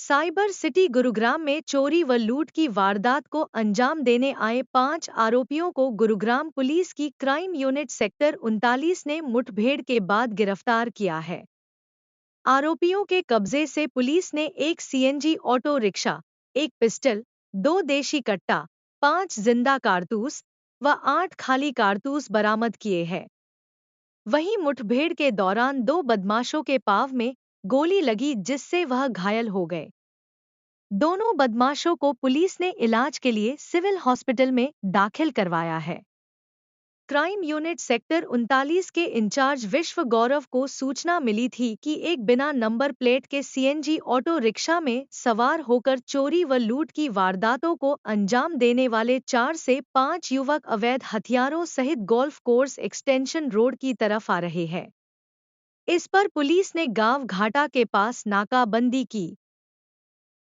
Cyber city Gurugram में चोरी व लूट की वारदात को अंजाम देने आए 5 आरोपियों को गुरुग्राम पुलिस की क्राइम यूनिट सेक्टर 39 ने मुठभेड़ के बाद गिरफ्तार किया है। आरोपियों के कब्जे से पुलिस ने एक सीएनजी ऑटो रिक्शा, एक पिस्टल, 2 देशी कट्टा, 5 जिंदा कारतूस व 8 खाली कारतूस बरामद किए हैं। वहीं मुठभेड़ के दौरान 2 बदमाशों के पांव में गोली लगी जिससे वह घायल हो गए। दोनों बदमाशों को पुलिस ने इलाज के लिए सिविल हॉस्पिटल में दाखिल करवाया है। क्राइम यूनिट सेक्टर 39 के इंचार्ज विश्व गौरव को सूचना मिली थी कि एक बिना नंबर प्लेट के सीएनजी ऑटो रिक्शा में सवार होकर चोरी व लूट की वारदातों को अंजाम देने वाले 4 से 5 युवक अवैध हथियारों सहित गोल्फ कोर्स एक्सटेंशन रोड की तरफ आ रहे हैं। इस पर पुलिस ने गांव घाटा के पास नाकाबंदी की।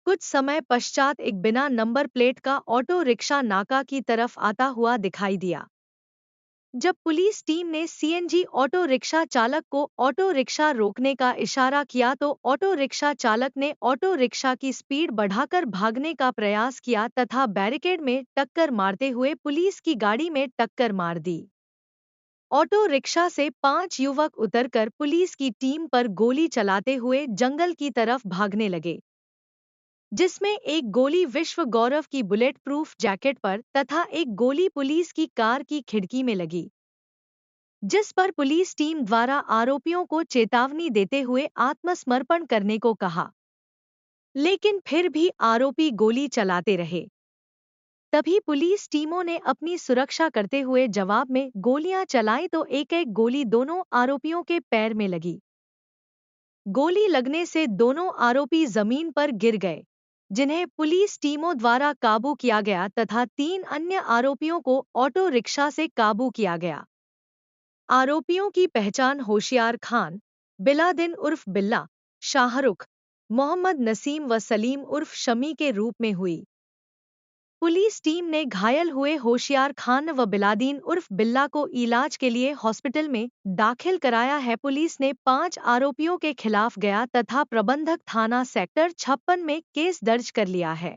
कुछ समय पश्चात एक बिना नंबर प्लेट का ऑटो रिक्शा नाका की तरफ आता हुआ दिखाई दिया। जब पुलिस टीम ने सीएनजी ऑटो रिक्शा चालक को ऑटो रिक्शा रोकने का इशारा किया तो ऑटो रिक्शा चालक ने ऑटो रिक्शा की स्पीड बढ़ाकर भागने का प्रयास किया तथा बैरिकेड में टक्कर मारते हुए पुलिस की गाड़ी में टक्कर मार दी। ऑटो रिक्शा से 5 युवक उतरकर पुलिस की टीम पर गोली चलाते हुए जंगल की तरफ भागने लगे, जिसमें एक गोली विश्व गौरव की बुलेट प्रूफ जैकेट पर तथा एक गोली पुलिस की कार की खिड़की में लगी, जिस पर पुलिस टीम द्वारा आरोपियों को चेतावनी देते हुए आत्मसमर्पण करने को कहा, लेकिन फिर भी आरोपी गोली चलाते रहे। तभी पुलिस टीमों ने अपनी सुरक्षा करते हुए जवाब में गोलियां चलाई तो एक-एक गोली दोनों आरोपियों के पैर में लगी। गोली लगने से दोनों आरोपी जमीन पर गिर गए, जिन्हें पुलिस टीमों द्वारा काबू किया गया तथा 3 अन्य आरोपियों को ऑटो रिक्शा से काबू किया गया। आरोपियों की पहचान होशियार खान, बिलादिन उर्फ बिल्ला, शाहरुख, मोहम्मद नसीम व सलीम उर्फ शमी के रूप में हुई। पुलिस टीम ने घायल हुए होशियार खान व बिलादीन उर्फ बिल्ला को इलाज के लिए हॉस्पिटल में दाखिल कराया है। पुलिस ने 5 आरोपियों के खिलाफ गया तथा प्रबंधक थाना सेक्टर 56 में केस दर्ज कर लिया है।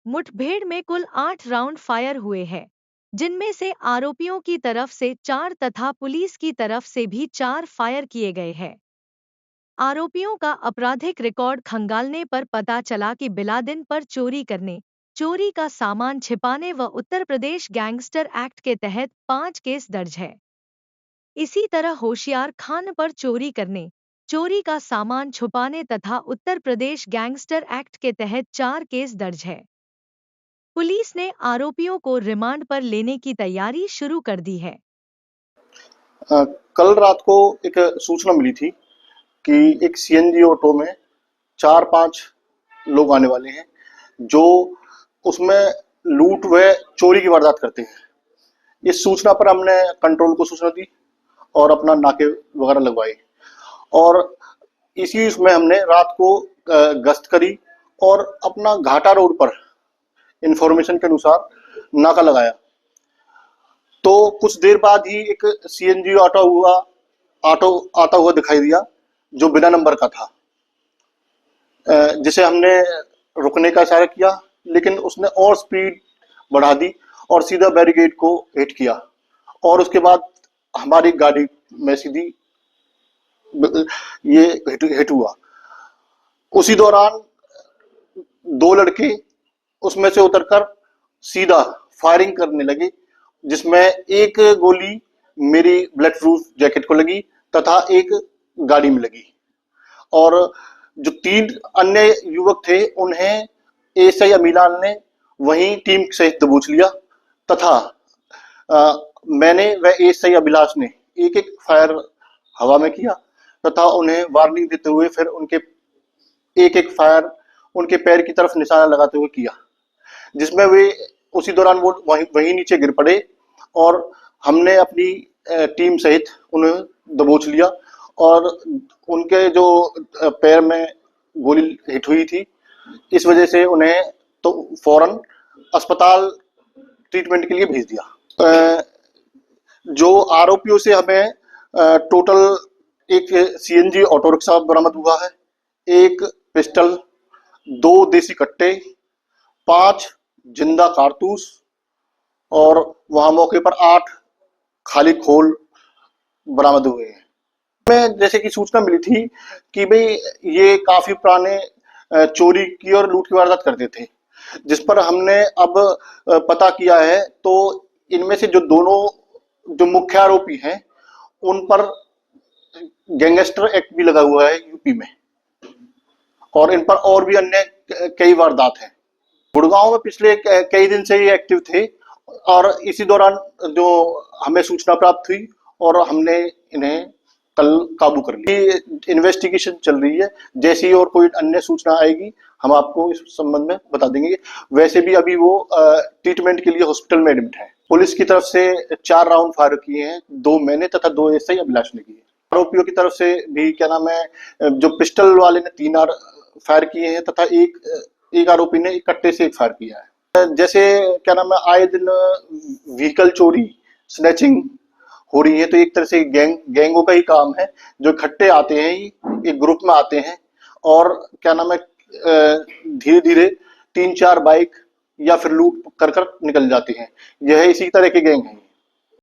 मुठभेड़ में कुल 8 राउंड फायर हुए हैं, जिनमें से आरोपियों की तरफ से 4 तथा पुलिस की तरफ से भी 4 फायर किए गए हैं। आरोपियों का आपराधिक रिकॉर्ड खंगालने पर पता चला कि बिलादिन पर चोरी करने, चोरी का सामान छिपाने व उत्तर प्रदेश गैंगस्टर एक्ट के तहत 5 केस दर्ज है। इसी तरह होशियार खान पर चोरी करने, चोरी का सामान छुपाने तथा उत्तर प्रदेश गैंगस्टर एक्ट के तहत 4 केस दर्ज है। पुलिस ने आरोपियों को रिमांड पर लेने की तैयारी शुरू कर दी है। कल रात को एक सूचना मिली थी कि एक सीएनजी ऑटो में 4-5 लोग आने वाले हैं जो उसमें लूट व चोरी की वारदात करते हैं। इस सूचना पर हमने कंट्रोल को सूचना दी और अपना नाके वगैरह लगवाए और इसी उसमें हमने रात को गश्त करी और अपना घाटा रोड पर इंफॉर्मेशन के अनुसार नाका लगाया। तो कुछ देर बाद ही एक सीएनजी ऑटो आता हुआ दिखाई दिया जो बिना नंबर का था, जिसे हमने रुकने का इशारा किया, लेकिन उसने और स्पीड बढ़ा दी और सीधा बैरिकेड को हिट किया और उसके बाद हमारी गाड़ी में सीधी ये हिट हुआ। उसी दौरान 2 लड़के उसमें से उतरकर सीधा फायरिंग करने लगे, जिसमें एक गोली मेरी बुलेट प्रूफ जैकेट को लगी तथा एक गाड़ी में लगी और जो 3 अन्य युवक थे उन्हें एएसआई अमीलाल ने वहीं टीम सहित दबोच लिया तथा मैंने व एएसआई अभिलाष ने एक-एक फायर हवा में किया तथा उन्हें वार्निंग देते हुए फिर उनके एक-एक फायर उनके पैर की तरफ निशाना लगाते हुए किया, जिसमें वे उसी दौरान वो वहीं नीचे गिर पड़े और हमने अपनी टीम सहित उन्हें दबोच लिया और उनके जो पैर में गोली हिट हुई थी, इस वजह से उन्हें तो फौरन अस्पताल ट्रीटमेंट के लिए भेज दिया। जो आरोपियों से हमें टोटल एक सीएनजी ऑटो रिक्शा बरामद हुआ है, एक पिस्टल, 2 देसी कट्टे, 5 जिंदा कारतूस और वहां मौके पर 8 खाली खोल बरामद हुए हैं। हमें जैसे कि सूचना मिली थी कि भाई ये काफी पुराने चोरी की और लूट की वारदात करते थे, जिस पर हमने अब पता किया है। तो इनमें से जो दोनों जो मुख्य आरोपी हैं उन पर गैंगस्टर एक्ट भी लगा हुआ है यूपी में, और इन पर और भी अन्य कई वारदात हैं। गुड़गांव में पिछले कई दिन से ये एक्टिव थे और इसी दौरान जो हमें सूचना प्राप्त हुई और हमने इन्हें कल काबू कर लिया। इन्वेस्टिगेशन चल रही है, जैसी और कोई अन्य सूचना आएगी हम आपको इस संबंध में बता देंगे। वैसे भी अभी वो ट्रीटमेंट के लिए हॉस्पिटल में एडमिट है। पुलिस की तरफ से 4 राउंड फायर किए हैं, 2 मैंने तथा 2 एसआई अभिलाष ने किए। आरोपियों की तरफ से भी क्या नाम है, जो पिस्टल वाले ने 3 फायर किए हैं तथा एक आरोपी ने कट्टे से 1 फायर किया है। जैसे क्या नाम है, आए दिन व्हीकल चोरी, स्नैचिंग हो रही है, तो एक तरह से गैंगों का ही काम है, जो इकट्ठे आते हैं, एक ग्रुप में आते हैं और क्या नाम है, धीरे धीरे 3-4 बाइक या फिर लूट कर निकल जाते हैं। यह इसी तरह के गैंग हैं।